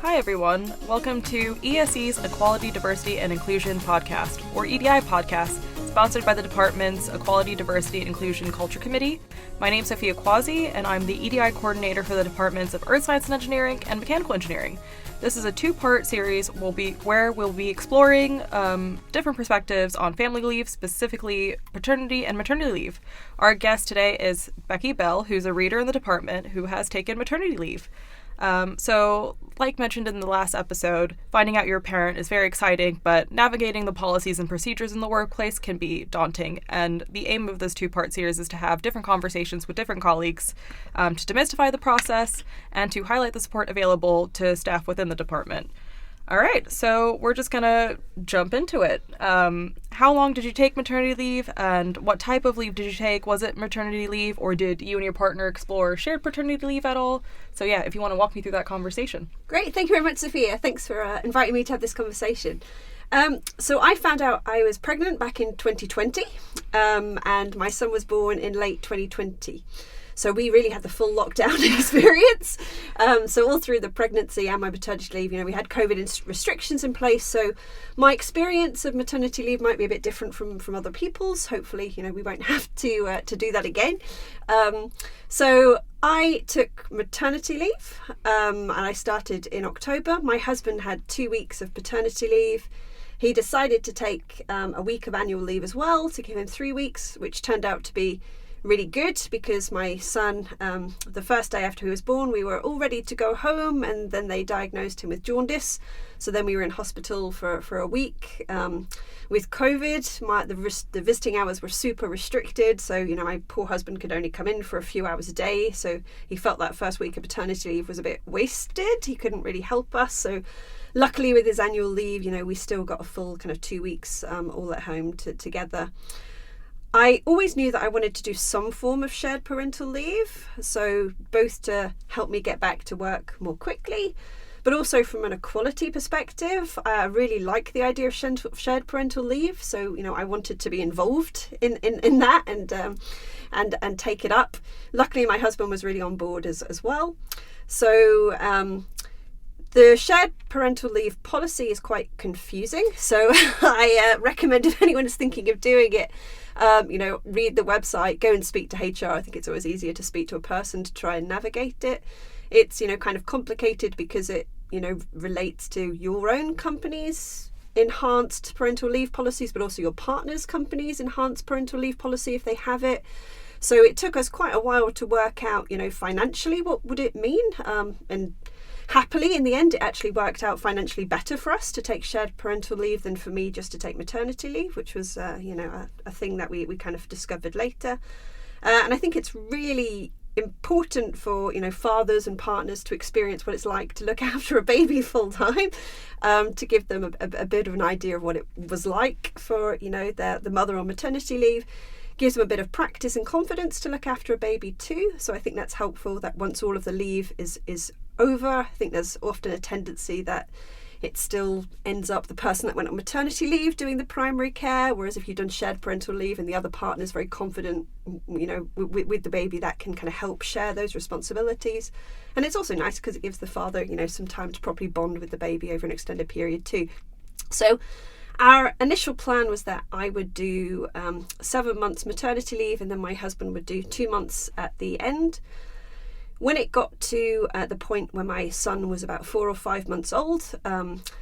Hi everyone, welcome to ESE's Equality, Diversity and Inclusion podcast, or EDI podcast, sponsored by the department's Equality, Diversity and Inclusion Culture Committee. My name's Sophia Quasi, and I'm the EDI coordinator for the departments of Earth Science and Engineering and Mechanical Engineering. This is a two-part series where we'll be exploring different perspectives on family leave, specifically paternity and maternity leave. Our guest today is Becky Bell, who's a reader in the department who has taken maternity leave. So, like mentioned in the last episode, finding out you're a parent is very exciting, but navigating the policies and procedures in the workplace can be daunting. And the aim of this two-part series is to have different conversations with different colleagues to demystify the process and to highlight the support available to staff within the department. All right, so we're just going to jump into it. How long did you take maternity leave, and what type of leave did you take? Was it maternity leave, or did you and your partner explore shared paternity leave at all? So yeah, if you want to walk me through that conversation. Great, thank you very much, Sophia. Thanks for inviting me to have this conversation. So I found out I was pregnant back in 2020, and my son was born in late 2020. So we really had the full lockdown experience. So all through the pregnancy and my maternity leave, we had COVID restrictions in place. So my experience of maternity leave might be a bit different from other people's. Hopefully, we won't have to do that again. So I took maternity leave, and I started in October. My husband had 2 weeks of paternity leave. He decided to take a week of annual leave as well, to give him 3 weeks, which turned out to be really good because my son, the first day after he was born, we were all ready to go home, and then they diagnosed him with jaundice. So then we were in hospital for a week. With COVID, the visiting hours were super restricted. So, my poor husband could only come in for a few hours a day. So he felt that first week of paternity leave was a bit wasted. He couldn't really help us. So luckily with his annual leave, we still got a full kind of 2 weeks all at home together. I always knew that I wanted to do some form of shared parental leave, so both to help me get back to work more quickly, but also from an equality perspective. I really like the idea of shared parental leave, so I wanted to be involved in that and take it up. Luckily, my husband was really on board as well. So the shared parental leave policy is quite confusing, so I recommend if anyone is thinking of doing it, read the website, go and speak to HR. I think it's always easier to speak to a person to try and navigate it. It's, kind of complicated because it, relates to your own company's enhanced parental leave policies, but also your partner's company's enhanced parental leave policy if they have it. So it took us quite a while to work out, financially what would it mean, and happily, in the end, it actually worked out financially better for us to take shared parental leave than for me just to take maternity leave, which was, a thing that we kind of discovered later. And I think it's really important for, fathers and partners to experience what it's like to look after a baby full time, to give them a bit of an idea of what it was like for, the mother on maternity leave. Gives them a bit of practice and confidence to look after a baby too. So I think that's helpful that once all of the leave is over, I think there's often a tendency that it still ends up the person that went on maternity leave doing the primary care, whereas if you've done shared parental leave and the other partner is very confident, with the baby, that can kind of help share those responsibilities. And it's also nice because it gives the father, some time to properly bond with the baby over an extended period too. So our initial plan was that I would do 7 months maternity leave, and then my husband would do 2 months at the end. When it got to the point where my son was about 4 or 5 months old,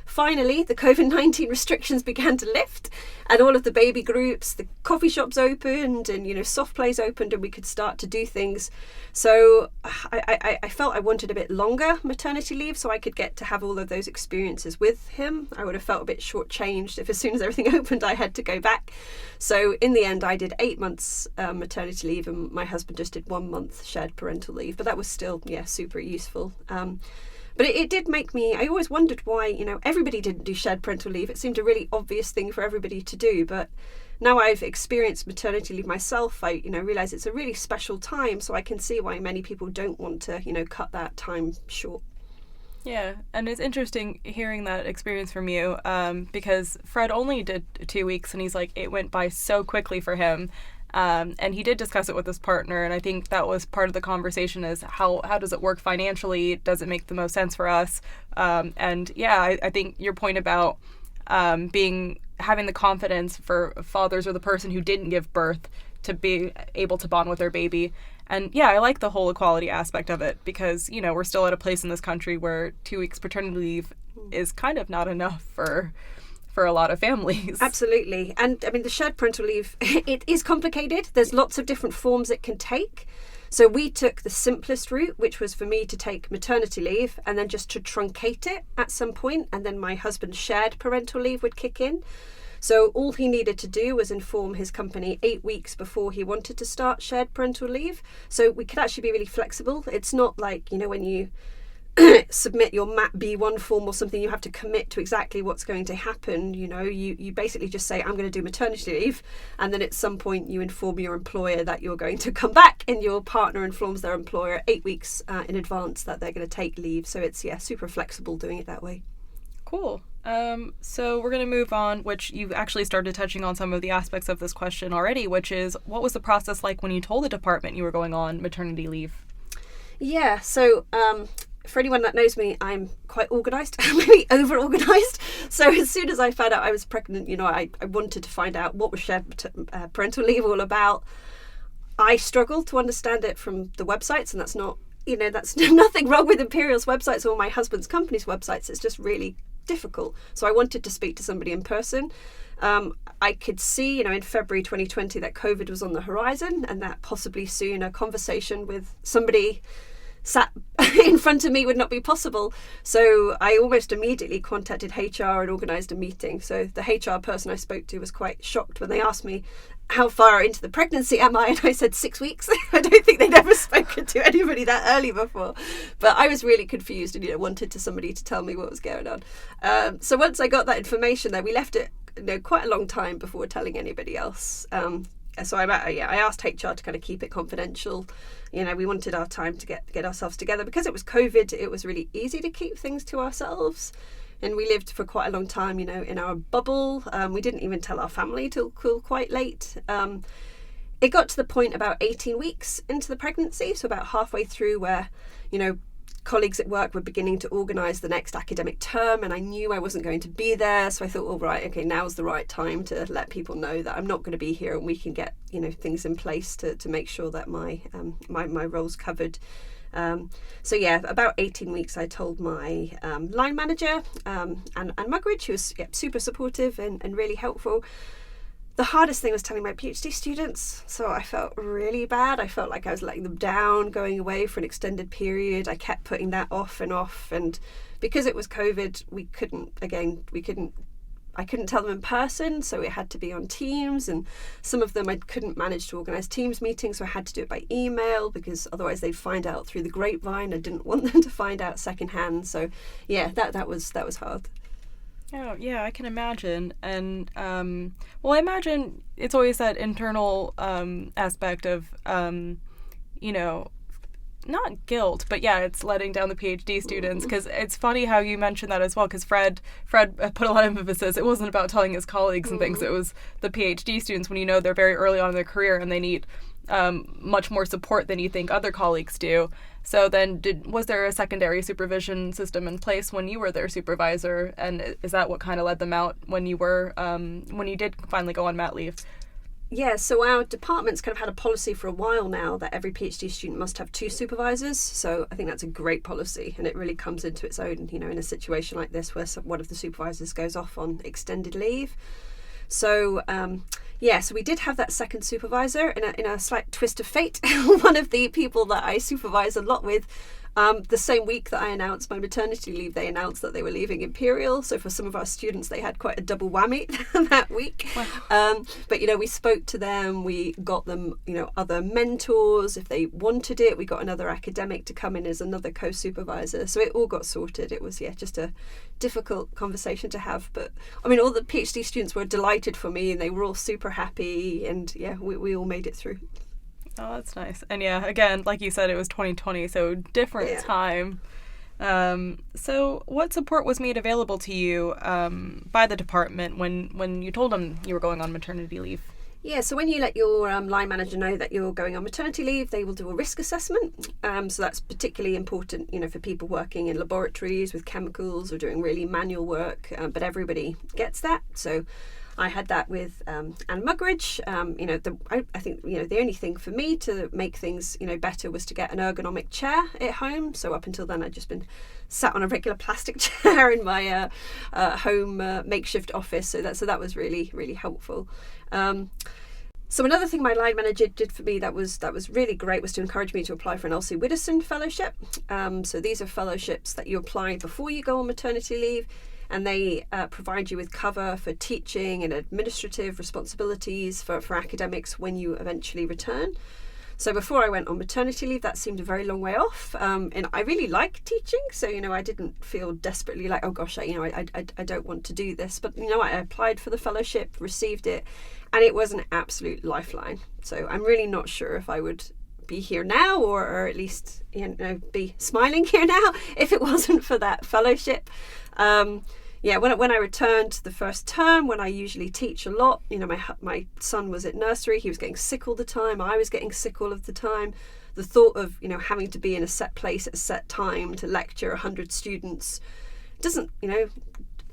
finally the COVID-19 restrictions began to lift, and all of the baby groups, the coffee shops opened, and soft plays opened, and we could start to do things. So I felt I wanted a bit longer maternity leave so I could get to have all of those experiences with him. I would have felt a bit shortchanged if as soon as everything opened I had to go back. So in the end I did 8 months maternity leave, and my husband just did 1 month shared parental leave, but that was still super useful. But it did make me, I always wondered why everybody didn't do shared parental leave. It seemed a really obvious thing for everybody to do, but now I've experienced maternity leave myself, I realise it's a really special time, so I can see why many people don't want to cut that time short. Yeah, and it's interesting hearing that experience from you, because Fred only did 2 weeks, and he's like, it went by so quickly for him. And he did discuss it with his partner, and I think that was part of the conversation is how does it work financially? Does it make the most sense for us? And yeah, I think your point about having the confidence for fathers or the person who didn't give birth to be able to bond with their baby. And yeah, I like the whole equality aspect of it because, we're still at a place in this country where 2 weeks paternity leave is kind of not enough for a lot of families. Absolutely. And I mean, the shared parental leave, it is complicated. There's lots of different forms it can take. So we took the simplest route, which was for me to take maternity leave and then just to truncate it at some point, and then my husband's shared parental leave would kick in. So all he needed to do was inform his company 8 weeks before he wanted to start shared parental leave. So we could actually be really flexible. It's not like, when you submit your MAP B1 form or something, you have to commit to exactly what's going to happen. You basically just say, I'm going to do maternity leave, and then at some point you inform your employer that you're going to come back, and your partner informs their employer 8 weeks in advance that they're going to take leave. So it's super flexible doing it that way. Cool. So we're going to move on, which you've actually started touching on some of the aspects of this question already, which is what was the process like when you told the department you were going on maternity leave? Yeah, so for anyone that knows me, I'm quite organised, maybe over-organised. So as soon as I found out I was pregnant, I wanted to find out what was shared parental leave all about. I struggled to understand it from the websites, and that's not, that's nothing wrong with Imperial's websites or my husband's company's websites. It's just really difficult. So I wanted to speak to somebody in person. I could see, in February 2020 that COVID was on the horizon, and that possibly soon a conversation with somebody sat in front of me would not be possible. So I almost immediately contacted HR and organised a meeting. So the HR person I spoke to was quite shocked when they asked me, how far into the pregnancy am I? And I said 6 weeks. I don't think they'd ever spoken to anybody that early before. But I was really confused and, wanted somebody to tell me what was going on. So once I got that information there, we left it quite a long time before telling anybody else. So I asked HR to kind of keep it confidential. We wanted our time to get ourselves together. Because it was COVID, it was really easy to keep things to ourselves. And we lived for quite a long time, in our bubble. We didn't even tell our family till quite late. It got to the point about 18 weeks into the pregnancy, so about halfway through, where, colleagues at work were beginning to organise the next academic term, and I knew I wasn't going to be there. So I thought, all right, okay, now's the right time to let people know that I'm not going to be here, and we can get, things in place to make sure that my role's covered. So yeah, about 18 weeks I told my line manager, and Muggeridge, who was super supportive and really helpful. The hardest thing was telling my PhD students, so I felt really bad. I felt like I was letting them down, going away for an extended period. I kept putting that off, and because it was COVID, I couldn't tell them in person, so it had to be on Teams, and some of them I couldn't manage to organise Teams meetings, so I had to do it by email, because otherwise they'd find out through the grapevine. I didn't want them to find out secondhand. So yeah, that was hard. Oh, yeah, I can imagine. And, I imagine it's always that internal aspect of, not guilt, but yeah, it's letting down the PhD students, because it's funny how you mentioned that as well, because Fred put a lot of emphasis. It wasn't about telling his colleagues and things. It was the PhD students when they're very early on in their career and they need much more support than you think other colleagues do. So then was there a secondary supervision system in place when you were their supervisor, and is that what kind of led them out when you did finally go on mat leave? Yeah, so our department's kind of had a policy for a while now that every PhD student must have 2 supervisors. So I think that's a great policy, and it really comes into its own, in a situation like this where one of the supervisors goes off on extended leave. So so we did have that second supervisor in a slight twist of fate. One of the people that I supervise a lot with, the same week that I announced my maternity leave, they announced that they were leaving Imperial. So for some of our students, they had quite a double whammy that week. Wow. But we spoke to them. We got them, other mentors if they wanted it. We got another academic to come in as another co-supervisor. So it all got sorted. It was just a difficult conversation to have. But all the PhD students were delighted for me, and they were all super happy. And we all made it through. Oh, that's nice. And yeah, again, like you said, it was 2020, so different time. So what support was made available to you by the department when you told them you were going on maternity leave? Yeah, so when you let your line manager know that you're going on maternity leave, they will do a risk assessment. So that's particularly important, for people working in laboratories with chemicals or doing really manual work. But everybody gets that. So I had that with Anne Muggeridge. I think the only thing for me to make things better was to get an ergonomic chair at home. So up until then, I'd just been sat on a regular plastic chair in my home makeshift office. So that was really, really helpful. So another thing my line manager did for me that was really great was to encourage me to apply for an Elsie Widdowson fellowship. So these are fellowships that you apply before you go on maternity leave, and they provide you with cover for teaching and administrative responsibilities for academics when you eventually return. So before I went on maternity leave, that seemed a very long way off, and I really like teaching, so I didn't feel desperately like, oh gosh, I don't want to do this. But I applied for the fellowship, received it, and it was an absolute lifeline. So I'm really not sure if I would be here now, or at least be smiling here now if it wasn't for that fellowship. When I returned the first term, when I usually teach a lot, my son was at nursery, he was getting sick all the time, I was getting sick all of the time. The thought of having to be in a set place at a set time to lecture 100 students doesn't,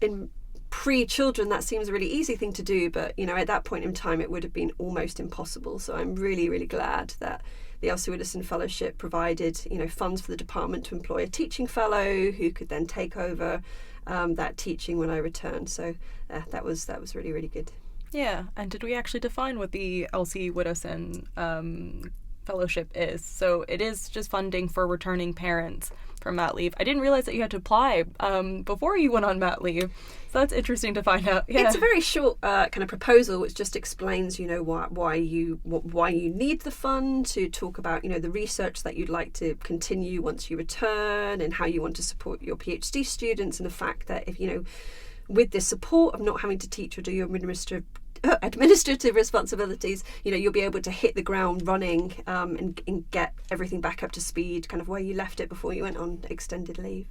in pre-children that seems a really easy thing to do, but at that point in time it would have been almost impossible. So I'm really, really glad that the Elsie Widdowson Fellowship provided funds for the department to employ a teaching fellow who could then take over that teaching when I returned. So that was really, really good. Yeah, and did we actually define what the Elsie Widdowson fellowship is? So it is just funding for returning parents from mat leave. I didn't realize that you had to apply before you went on mat leave. So that's interesting to find out. Yeah. It's a very short kind of proposal which just explains, why you need the fund, to talk about, the research that you'd like to continue once you return, and how you want to support your PhD students, and the fact that if, with this support of not having to teach or do your administrative responsibilities, you'll be able to hit the ground running and get everything back up to speed, kind of where you left it before you went on extended leave.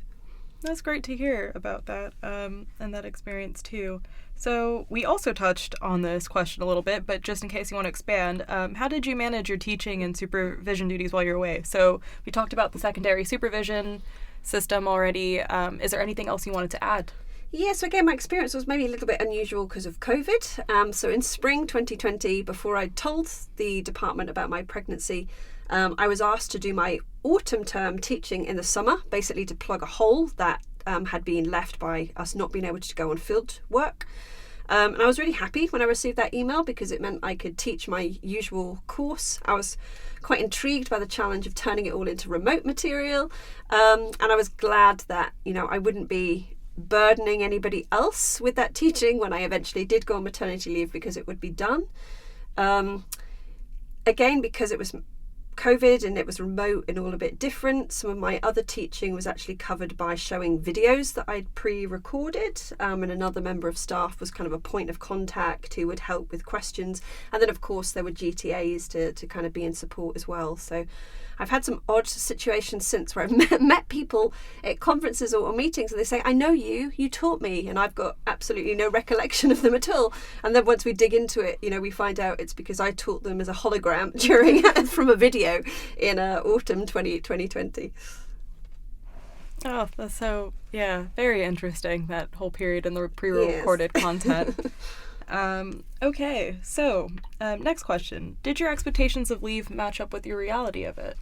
That's great to hear about that and that experience too. So we also touched on this question a little bit, but just in case you want to expand, how did you manage your teaching and supervision duties while you're away? So we talked about the secondary supervision system already. Is there anything else you wanted to add? Yeah, so again, my experience was maybe a little bit unusual because of COVID. So in spring 2020, before I told the department about my pregnancy, I was asked to do my autumn term teaching in the summer, basically to plug a hole that had been left by us not being able to go on field work. And I was really happy when I received that email because it meant I could teach my usual course. I was quite intrigued by the challenge of turning it all into remote material. And I was glad that, I wouldn't be burdening anybody else with that teaching when I eventually did go on maternity leave, because it would be done. Again, because it was COVID and it was remote and all a bit different, some of my other teaching was actually covered by showing videos that I'd pre-recorded, and another member of staff was kind of a point of contact who would help with questions. And then of course there were GTAs to kind of be in support as well. So I've had some odd situations since where I've met people at conferences or meetings and they say, I know you taught me, and I've got absolutely no recollection of them at all. And then once we dig into it, we find out it's because I taught them as a hologram from a video in autumn 2020. Oh, that's so, very interesting, that whole period and the pre-recorded content. Okay, so next question. Did your expectations of leave match up with your reality of it?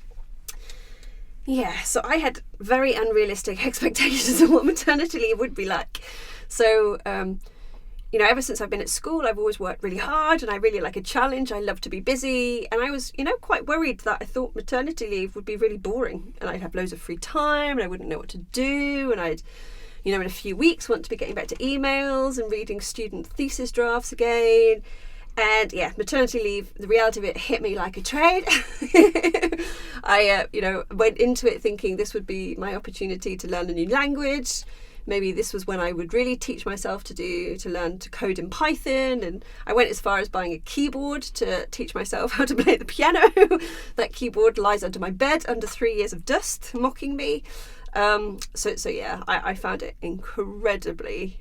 Yeah, so I had very unrealistic expectations of what maternity leave would be like. So, ever since I've been at school, I've always worked really hard and I really like a challenge. I love to be busy. And I was, quite worried that I thought maternity leave would be really boring and I'd have loads of free time and I wouldn't know what to do. And I'd, in a few weeks want to be getting back to emails and reading student thesis drafts again. And maternity leave, the reality of it hit me like a train. I, went into it thinking this would be my opportunity to learn a new language. Maybe this was when I would really teach myself to learn to code in Python. And I went as far as buying a keyboard to teach myself how to play the piano. That keyboard lies under my bed under 3 years of dust, mocking me. I found it incredibly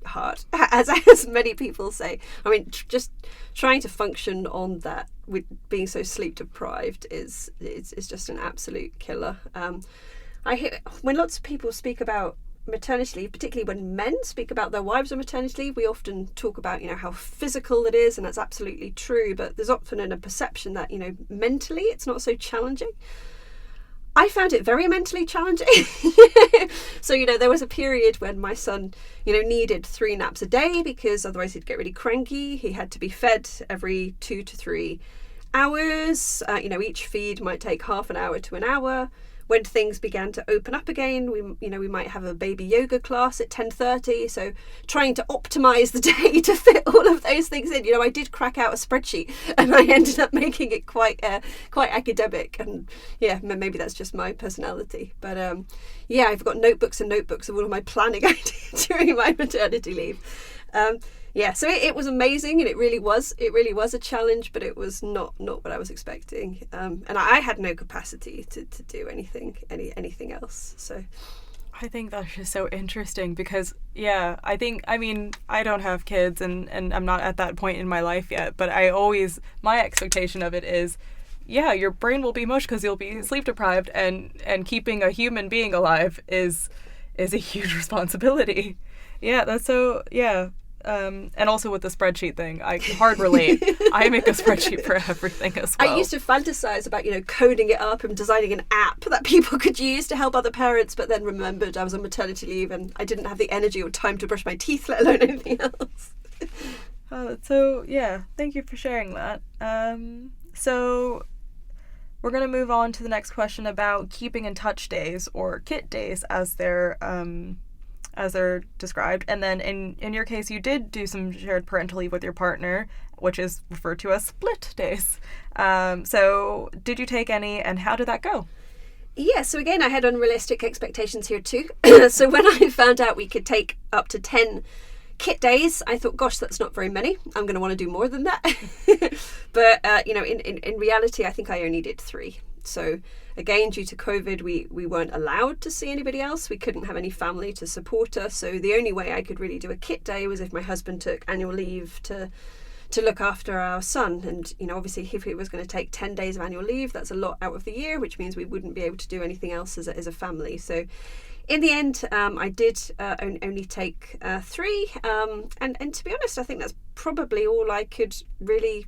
hard, as many people say. I mean, just trying to function on that with being so sleep deprived is just an absolute killer. I hear when lots of people speak about maternity leave, particularly when men speak about their wives on maternity leave, we often talk about, you know, how physical it is, and that's absolutely true, but there's often a perception that, you know, mentally it's not so challenging. I found it very mentally challenging. So, you know, there was a period when my son, you know, needed 3 naps a day because otherwise he'd get really cranky. He had to be fed every 2 to 3 hours. You know, each feed might take half an hour to an hour. When things began to open up again, we might have a baby yoga class at 10:30. So trying to optimize the day to fit all of those things in. You know, I did crack out a spreadsheet, and I ended up making it quite academic. And yeah, maybe that's just my personality. But yeah, I've got notebooks and notebooks of all of my planning I did during my maternity leave. Yeah, so it was amazing, and it really was a challenge, but it was not what I was expecting, and I had no capacity to do anything else. So I think that's just so interesting because, yeah, I don't have kids and I'm not at that point in my life yet, but my expectation of it is, yeah, your brain will be mush because you'll be sleep deprived, and keeping a human being alive is a huge responsibility. Yeah, that's so, yeah. And also with the spreadsheet thing, I hard relate. I make a spreadsheet for everything as well. I used to fantasize about, you know, coding it up and designing an app that people could use to help other parents, but then remembered I was on maternity leave and I didn't have the energy or time to brush my teeth, let alone anything else. So yeah, thank you for sharing that. So we're going to move on to the next question about keeping in touch days, or KIT days as they're described. And then in your case, you did do some shared parental leave with your partner, which is referred to as split days. So did you take any, and how did that go? Yeah, so again, I had unrealistic expectations here too. So when I found out we could take up to 10 KIT days, I thought, gosh, that's not very many. I'm going to want to do more than that. But, you know, in reality, I think I only did 3. So again, due to COVID, we weren't allowed to see anybody else. We couldn't have any family to support us. So the only way I could really do a KIT day was if my husband took annual leave to look after our son. And, you know, obviously if he was going to take 10 days of annual leave, that's a lot out of the year, which means we wouldn't be able to do anything else as a family. So in the end, I did only take 3. And to be honest, I think that's probably all I could really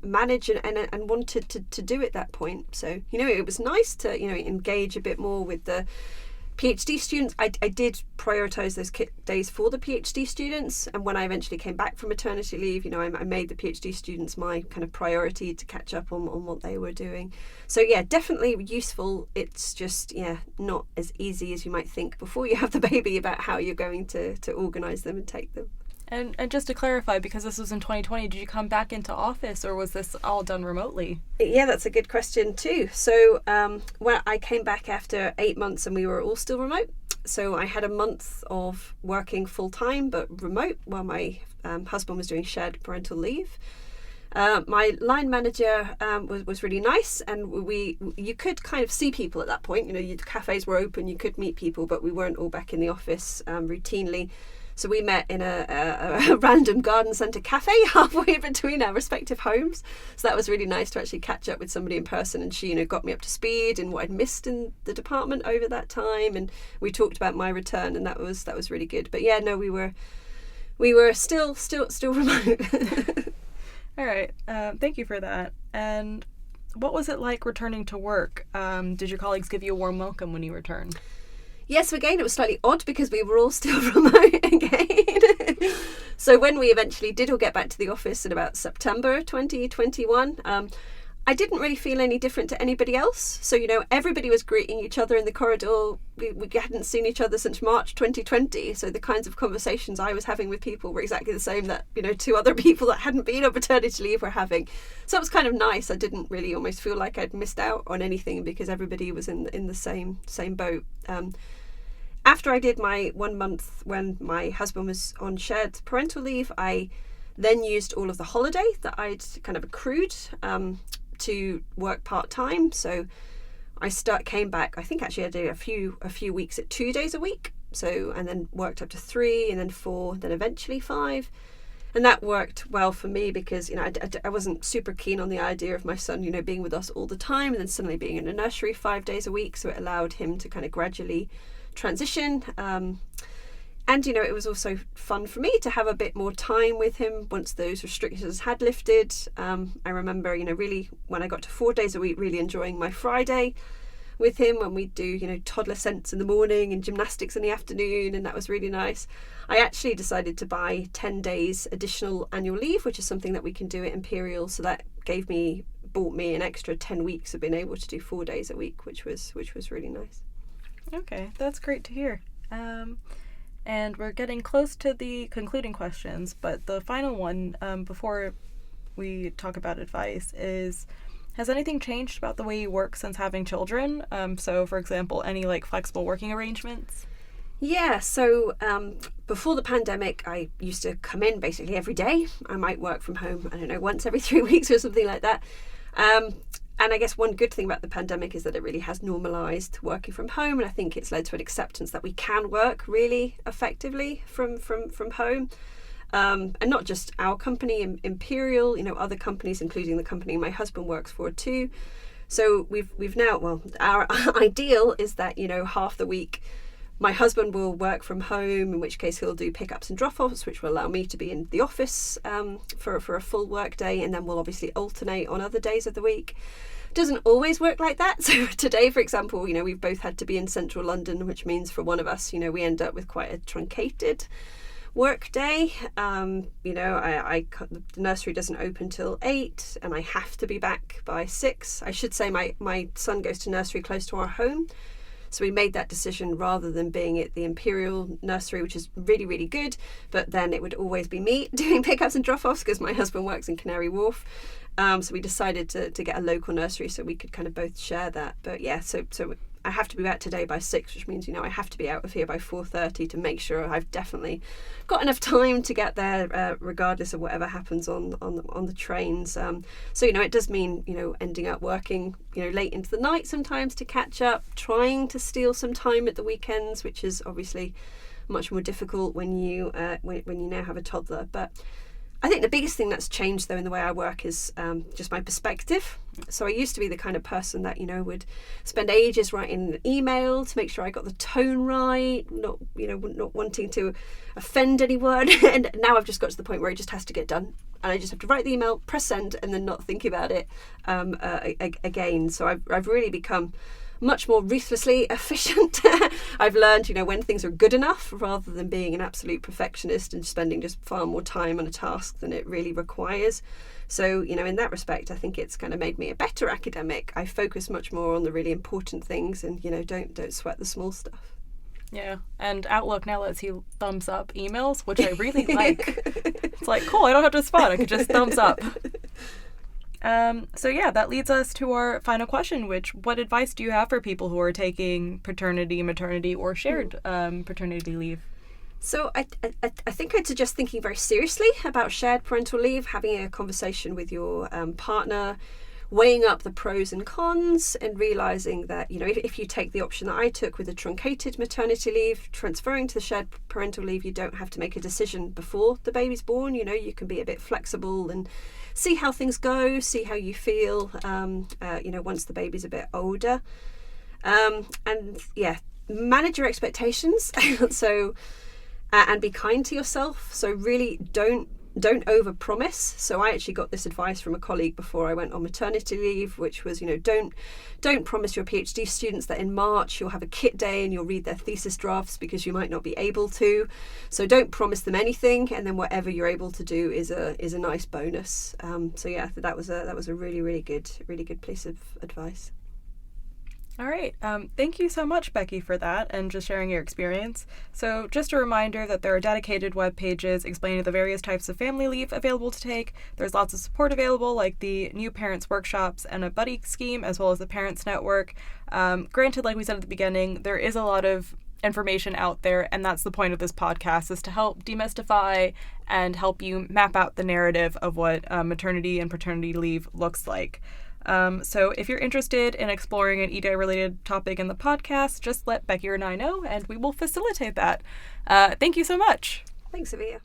manage and wanted to do at that point. So, you know, it was nice to, you know, engage a bit more with the PhD students. I did prioritise those KIT days for the PhD students, and when I eventually came back from maternity leave, you know, I made the PhD students my kind of priority to catch up on what they were doing. So yeah, definitely useful. It's just, yeah, not as easy as you might think before you have the baby about how you're going to organise them and take them. And just to clarify, because this was in 2020, did you come back into office, or was this all done remotely? Yeah, that's a good question too. So when I came back after 8 months and we were all still remote. So I had a month of working full time but remote while my husband was doing shared parental leave. My line manager was really nice, and you could kind of see people at that point. You know, cafes were open, you could meet people, but we weren't all back in the office routinely. So we met in a random garden centre cafe halfway between our respective homes. So that was really nice to actually catch up with somebody in person, and she, you know, got me up to speed and what I'd missed in the department over that time, and we talked about my return, and that was really good. But yeah, no, we were still remote. All right, thank you for that. And what was it like returning to work? Did your colleagues give you a warm welcome when you returned? Yes, again, it was slightly odd because we were all still remote again. So when we eventually did all get back to the office in about September 2021, I didn't really feel any different to anybody else. So, you know, everybody was greeting each other in the corridor. We hadn't seen each other since March 2020. So the kinds of conversations I was having with people were exactly the same that, you know, 2 other people that hadn't been on maternity leave were having. So it was kind of nice. I didn't really almost feel like I'd missed out on anything because everybody was in the same boat. After I did my 1 month when my husband was on shared parental leave, I then used all of the holiday that I'd kind of accrued to work part-time. So I came back, I think actually I did a few weeks at 2 days a week. and then worked up to 3 and then 4, then eventually 5. And that worked well for me because, I wasn't super keen on the idea of my son, being with us all the time and then suddenly being in a nursery 5 days a week. So it allowed him to kind of gradually transition. And, it was also fun for me to have a bit more time with him once those restrictions had lifted. I remember, really when I got to 4 days a week, really enjoying my Friday with him when we do, toddler scents in the morning and gymnastics in the afternoon, and that was really nice. I actually decided to buy 10 days additional annual leave, which is something that we can do at Imperial. So that bought me an extra 10 weeks of being able to do 4 days a week, which was really nice. Okay, that's great to hear. And we're getting close to the concluding questions, but the final one, before we talk about advice, is: has anything changed about the way you work since having children? So, for example, any flexible working arrangements? Yeah, so before the pandemic, I used to come in basically every day. I might work from home, I don't know, once every 3 weeks or something like that. And I guess one good thing about the pandemic is that it really has normalised working from home, and I think it's led to an acceptance that we can work really effectively from home. And not just our company, Imperial, other companies, including the company my husband works for too. So we've now, well, our ideal is that, half the week my husband will work from home, in which case he'll do pickups and drop-offs, which will allow me to be in the office for a full work day, and then we'll obviously alternate on other days of the week. Doesn't always work like that. So today, for example, we've both had to be in central London, which means for one of us, we end up with quite a truncated work day. The nursery doesn't open till 8 and I have to be back by 6. I should say my son goes to nursery close to our home. So we made that decision rather than being at the Imperial nursery, which is really, really good. But then it would always be me doing pickups and drop-offs because my husband works in Canary Wharf. So we decided to get a local nursery so we could kind of both share that. But yeah, so I have to be back today by 6, which means, I have to be out of here by 4:30 to make sure I've definitely got enough time to get there, regardless of whatever happens on the trains. So, it does mean, ending up working, late into the night sometimes to catch up, trying to steal some time at the weekends, which is obviously much more difficult when you now have a toddler. But I think the biggest thing that's changed, though, in the way I work is just my perspective. So I used to be the kind of person that, would spend ages writing an email to make sure I got the tone right, not wanting to offend anyone. And now I've just got to the point where it just has to get done. And I just have to write the email, press send, and then not think about it again. So I've really become much more ruthlessly efficient. I've learned, when things are good enough rather than being an absolute perfectionist and spending just far more time on a task than it really requires. So, in that respect, I think it's kind of made me a better academic. I focus much more on the really important things and, don't sweat the small stuff. Yeah, and Outlook now lets you thumbs up emails, which I really like. It's like, cool, I don't have to respond, I could just thumbs up. So yeah, that leads us to our final question, what advice do you have for people who are taking paternity, maternity, or shared paternity leave? So I think I'd suggest thinking very seriously about shared parental leave, having a conversation with your partner, weighing up the pros and cons, and realising that, if you take the option that I took with the truncated maternity leave, transferring to the shared parental leave, you don't have to make a decision before the baby's born. You can be a bit flexible and see how things go, see how you feel, once the baby's a bit older. And yeah, manage your expectations. So, and be kind to yourself. So really don't overpromise. So I actually got this advice from a colleague before I went on maternity leave, which was, don't promise your PhD students that in March you'll have a kit day and you'll read their thesis drafts because you might not be able to. So don't promise them anything, and then whatever you're able to do is a nice bonus. So yeah, that was a really, really good piece of advice. All right. Thank you so much, Becky, for that and just sharing your experience. So just a reminder that there are dedicated web pages explaining the various types of family leave available to take. There's lots of support available, like the New Parents Workshops and a buddy scheme, as well as the Parents Network. Granted, like we said at the beginning, there is a lot of information out there, and that's the point of this podcast, is to help demystify and help you map out the narrative of what maternity and paternity leave looks like. So if you're interested in exploring an EDI-related topic in the podcast, just let Becky or I know, and we will facilitate that. Thank you so much. Thanks, Sophia.